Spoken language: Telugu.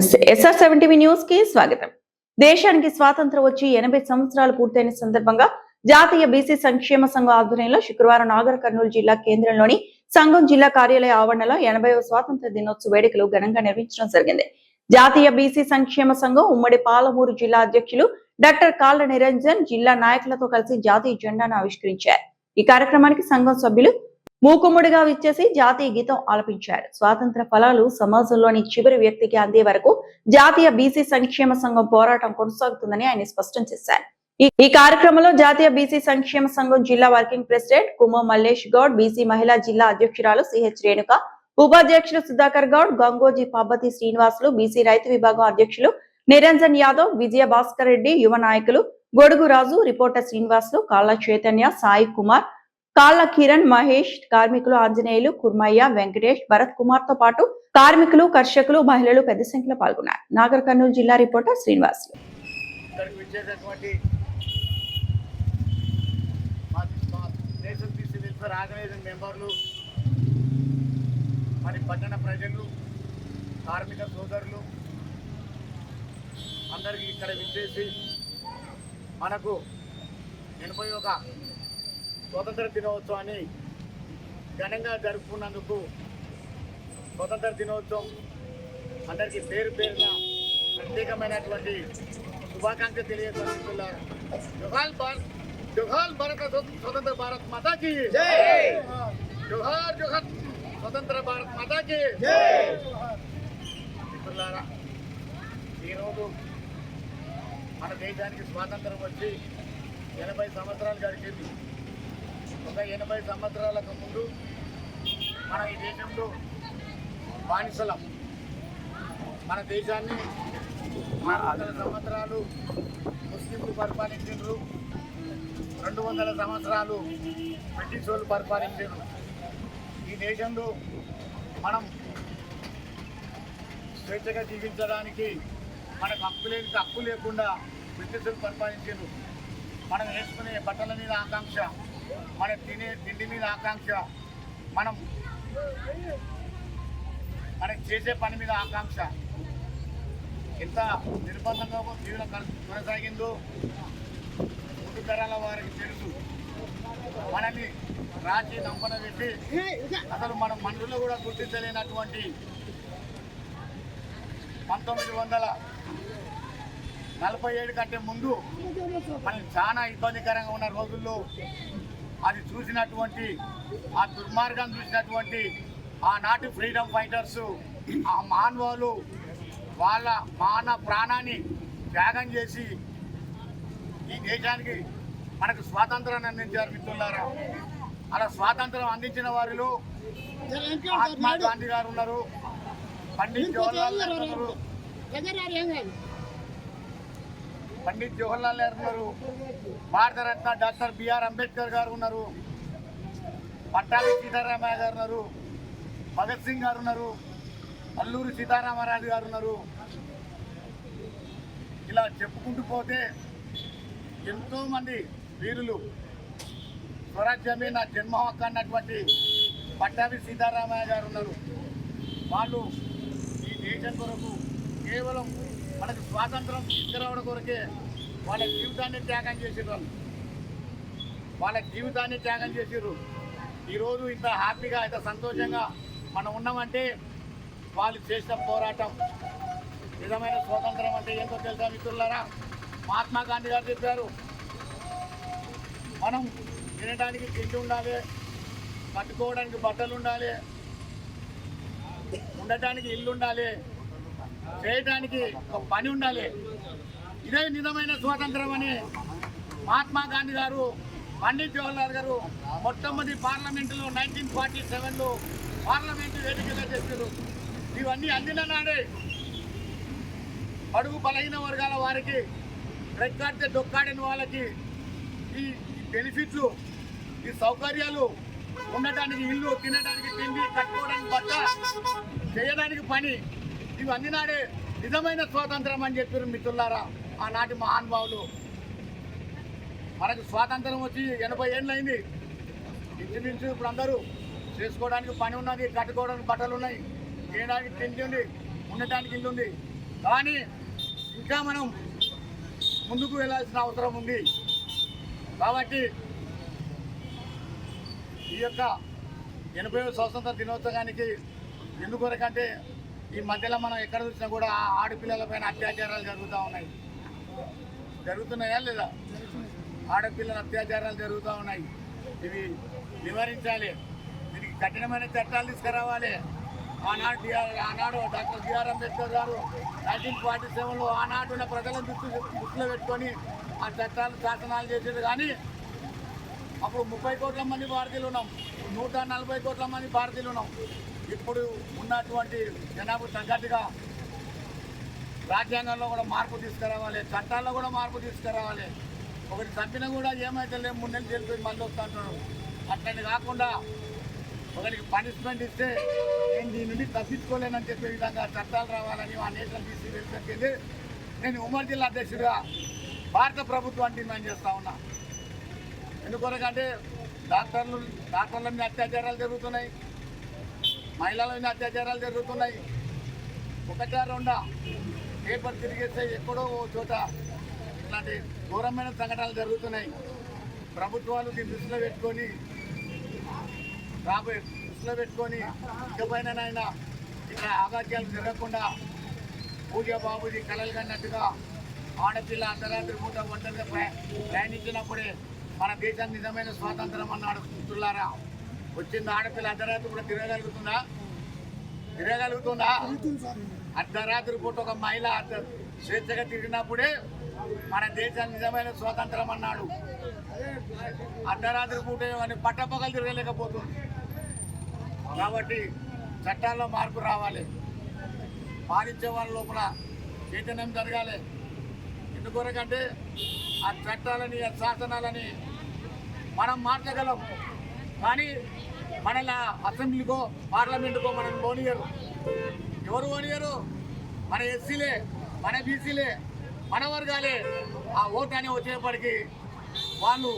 నమస్తే SR7 టీవీ న్యూస్ కి స్వాగతం. దేశానికి స్వాతంత్ర్యం వచ్చి 80 సంవత్సరాలు పూర్తయిన సందర్భంగా జాతీయ బీసీ సంక్షేమ సంఘం ఆధ్వర్యంలో శుక్రవారం నాగర్ కర్నూలు జిల్లా కేంద్రంలోని సంఘం జిల్లా కార్యాలయ ఆవరణలో 80వ స్వాతంత్ర్య దినోత్సవ వేడుకలు ఘనంగా నిర్వహించడం జరిగింది. జాతీయ బీసీ సంక్షేమ సంఘం ఉమ్మడి పాలమూరు జిల్లా అధ్యక్షులు డాక్టర్ కాళ్ళ నిరంజన్ జిల్లా నాయకులతో కలిసి జాతీయ జెండాను ఆవిష్కరించారు. ఈ కార్యక్రమానికి సంఘం సభ్యులు మూకుమ్ముడిగా విచ్చేసి జాతీయ గీతం ఆలపించారు. స్వాతంత్ర ఫలాలు సమాజంలోని చివరి వ్యక్తికి అందే వరకు జాతీయ బీసీ సంక్షేమ సంఘం పోరాటం కొనసాగుతుందని ఆయన స్పష్టం చేశారు. ఈ కార్యక్రమంలో జాతీయ బీసీ సంక్షేమ సంఘం జిల్లా working president Kuma Mallesh Goud, BC మహిళా జిల్లా అధ్యక్షురాలు సిహెచ్ రేణుక, ఉపాధ్యక్షులు సుధాకర్ గౌడ్, గంగోజీ పబ్బతి శ్రీనివాసులు, బీసీ రైతు విభాగం అధ్యక్షులు నిరంజన్ యాదవ్, విజయ భాస్కర్ రెడ్డి, యువ నాయకులు గొడుగు రాజు, రిపోర్టర్ శ్రీనివాసులు, కాళ్ళ చైతన్య, సాయి కుమార్, కాళ్ళ కిరణ్, మహేష్, కార్మికులు ఆంజనేయులు, కుర్మయ్య, వెంకటేష్, భరత్ కుమార్ తో పాటు కార్మికులు, కర్షకులు, మహిళలు పెద్ద సంఖ్యలో పాల్గొన్నారు. నాగర్ కర్నూలు జిల్లా రిపోర్టర్ శ్రీనివాసులు. పట్టణ ప్రజలు, కార్మిక సోదరులు అందరికీ ఇక్కడ విచ్చేసి మనకు 81వ స్వతంత్ర దినోత్సవాన్ని ఘనంగా జరుపుకున్నందుకు స్వతంత్ర దినోత్సవం అందరికీ పేరు పేరున ప్రత్యేకమైనటువంటి శుభాకాంక్షలు తెలియజేస్తున్నారు. జోహార్ భారత స్వతంత్ర భారత్ మాతాకి జోహార్, జోహార్ స్వతంత్ర భారత్ మాతాకి. మిత్రులారా, ఈరోజు మన దేశానికి స్వాతంత్రం వచ్చి 80 సంవత్సరాలు గడిచింది. ఒక 80 సంవత్సరాలకు ముందు మన ఈ దేశంలో బానిసలం. మన దేశాన్ని 400 సంవత్సరాలు ముస్లింలు పరిపాలించారు, 200 సంవత్సరాలు బ్రిటిష్ వాళ్ళు పరిపాలించారు. ఈ దేశంలో మనం స్వేచ్ఛగా జీవించడానికి మనకు హక్కు లేకుండా బ్రిటిష్ పరిపాలించారు. మనం వేసుకునే బట్టల మీద ఆకాంక్ష, మనం తినే తిండి మీద ఆకాంక్ష, మనం చేసే పని మీద ఆకాంక్ష, ఎంత నిర్బంధంగా జీవనం కొనసాగిందో ముందు తరాల వారికి తెలుసు. మనల్ని రాజీ నంపన పెట్టి అసలు మనం మనుషుల్లో కూడా గుర్తించలేనటువంటి 1947 కంటే ముందు మనం చాలా ఇబ్బందికరంగా ఉన్న రోజుల్లో అది చూసినటువంటి, ఆ దుర్మార్గం చూసినటువంటి ఆనాటి ఫ్రీడమ్ ఫైటర్స్, ఆ మానవులు వాళ్ళ ప్రాణాన్ని త్యాగం చేసి ఈ దేశానికి మనకు స్వాతంత్రాన్ని అందించారు. మిత్రులారా, అలా స్వాతంత్రం అందించిన వారిలో మహాత్మా గాంధీ గారు ఉన్నారు, పండిత్ జవహర్లాల్ నెహ్రూ ఉన్నారు, భారతరత్న డాక్టర్ బిఆర్ అంబేద్కర్ గారు ఉన్నారు, పట్టాభి సీతారామయ్య గారు ఉన్నారు, భగత్ సింగ్ గారు ఉన్నారు, అల్లూరి సీతారామరాజు గారు ఉన్నారు. ఇలా చెప్పుకుంటూ పోతే ఎంతోమంది వీరులు, స్వరాజ్యమే నా జన్మ హక్కు అన్నటువంటి పట్టాభి సీతారామయ్య గారు ఉన్నారు. వాళ్ళు ఈ దేశం కొరకు కేవలం మనకు స్వాతంత్రం తీసుకురావడం కొరకే వాళ్ళ జీవితాన్ని త్యాగం చేసేవాళ్ళు, వాళ్ళ జీవితాన్ని త్యాగం చేసారు. ఈరోజు ఇంత హ్యాపీగా, ఇంత సంతోషంగా మనం ఉన్నామంటే వాళ్ళు చేసిన పోరాటం. నిజమైన స్వాతంత్రం అంటే ఏంటో తెలుసా మిత్రులారా? మహాత్మా గాంధీ గారు చెప్పారు, మనం తినడానికి తిండి ఉండాలి, కట్టుకోవడానికి బట్టలు ఉండాలి, ఉండటానికి ఇల్లు ఉండాలి, చేయడానికి ఒక పని ఉండాలి. ఇదే నిజమైన స్వాతంత్రం అని మహాత్మా గాంధీ గారు, పండిత్ జవహర్లాల్ గారు మొట్టమొదటి పార్లమెంటులో 1947లో పార్లమెంటు వేదికగా చెప్పారు. ఇవన్నీ అందిన నాడే అడుగు బలహీన వర్గాల వారికి, రెక్కాడితే డొక్కాడిన వాళ్ళకి ఈ బెనిఫిట్లు, ఈ సౌకర్యాలు, ఉండటానికి ఇల్లు, తినడానికి తిండి, కట్టుకోవడానికి బట్ట, చేయడానికి పని, ఇవన్నీ నాడే నిజమైన స్వాతంత్రం అని చెప్పారు. మిత్రులారా, ఆనాటి మహానుభావులు. మనకు స్వాతంత్రం వచ్చి 80 ఏళ్ళు అయింది. ఇంచుమించు ఇప్పుడు అందరూ చేసుకోవడానికి పని ఉన్నది, కట్టుకోవడానికి బట్టలు ఉన్నాయి, తినడానికి తిండి ఉంది, ఉండటానికి ఇల్లు ఉంది. కానీ ఇంకా మనం ముందుకు వెళ్ళాల్సిన అవసరం ఉంది. కాబట్టి ఈ యొక్క 80వ స్వాతంత్ర దినోత్సవానికి ఎందుకొరకంటే ఈ మధ్యలో మనం ఎక్కడ చూసినా కూడా ఆడపిల్లలపైన అత్యాచారాలు జరుగుతున్నాయా లేదా? ఆడపిల్లల అత్యాచారాలు జరుగుతూ ఉన్నాయి. ఇవి నివారించాలి. దీనికి కఠినమైన చట్టాలు తీసుకురావాలి. ఆనాడు డాక్టర్ బిఆర్ అంబేద్కర్ గారు 1947లో ఆనాడున్న ప్రజలను దృష్టిలో పెట్టుకొని ఆ చట్టాలు శాసనాలు చేసేది. కానీ అప్పుడు 30 కోట్ల మంది భారతీయులు ఉన్నాం, 140 కోట్ల మంది భారతీయులు ఉన్నాం. ఇప్పుడు ఉన్నటువంటి జనాభా తగ్గట్టుగా రాజ్యాంగంలో కూడా మార్పు తీసుకురావాలి, చట్టాల్లో కూడా మార్పు తీసుకురావాలి. ఒకటి చంపినా కూడా ఏమైతే లేవు 3 నెలలు వెళ్ళిపోయి మళ్ళీ వస్తూ అంటున్నాడు. అట్లని కాకుండా ఒకరికి పనిష్మెంట్ ఇస్తే నేను దీని నుండి తప్పించుకోలేనని చెప్పే విధంగా చట్టాలు రావాలని ఆ నేషనల్ బీసీ వెల్ఫేర్ కింద నేను ఉమ్మడి జిల్లా అధ్యక్షుడిగా భారత ప్రభుత్వాన్ని డిమాండ్ చేస్తూ ఉన్నా. ఎందుకొరకంటే డాక్టర్ల మీద అత్యాచారాలు జరుగుతున్నాయి, మహిళల మీద అత్యాచారాలు జరుగుతున్నాయి. ఒకటా రెండా పేపర్ తిరిగేస్తే ఎక్కడో ఓ చోట ఇట్లాంటి ఘోరమైన సంఘటనలు జరుగుతున్నాయి. ప్రభుత్వాలు దీన్ని దృష్టిలో పెట్టుకొని ఇకపైనైనా ఇక్కడ ఆగాత్యాలు జరగకుండా పూజ బాబుజీ కలలు కన్నట్టుగా ఆడపిల్ల అర్ధరాత్రి పూట ఒంటరిగా ప్రయాణించినప్పుడే మన దేశానికి నిజమైన స్వాతంత్రం అన్నాడు. మిత్రులారా, వచ్చింది ఆడపిల్ల అర్ధరాత్రి కూడా తిరగలుగుతుందా? అర్ధరాత్రి పూట ఒక మహిళ స్వేచ్ఛగా తిరిగినప్పుడే మన దేశానికి నిజమైన స్వాతంత్రం అన్నాడు. అర్ధరాత్రి పూట అని పట్టపగలు తిరగలేకపోతుంది. కాబట్టి చట్టాల్లో మార్పు రావాలి, పాలించే వాళ్ళ లోపల చైతన్యం జరగాలి. ఎందుకొరకంటే ఆ చట్టాలని ఆ శాసనాలని మనం మార్చగలం, కానీ మనల్ని అసెంబ్లీకో పార్లమెంటుకో మనం పోనీయరు. ఎవరు పోనీయరు? మన ఎస్సీలే, మన బీసీలే, మన వర్గాలే. ఆ ఓటు అని వచ్చేప్పటికీ వాళ్ళు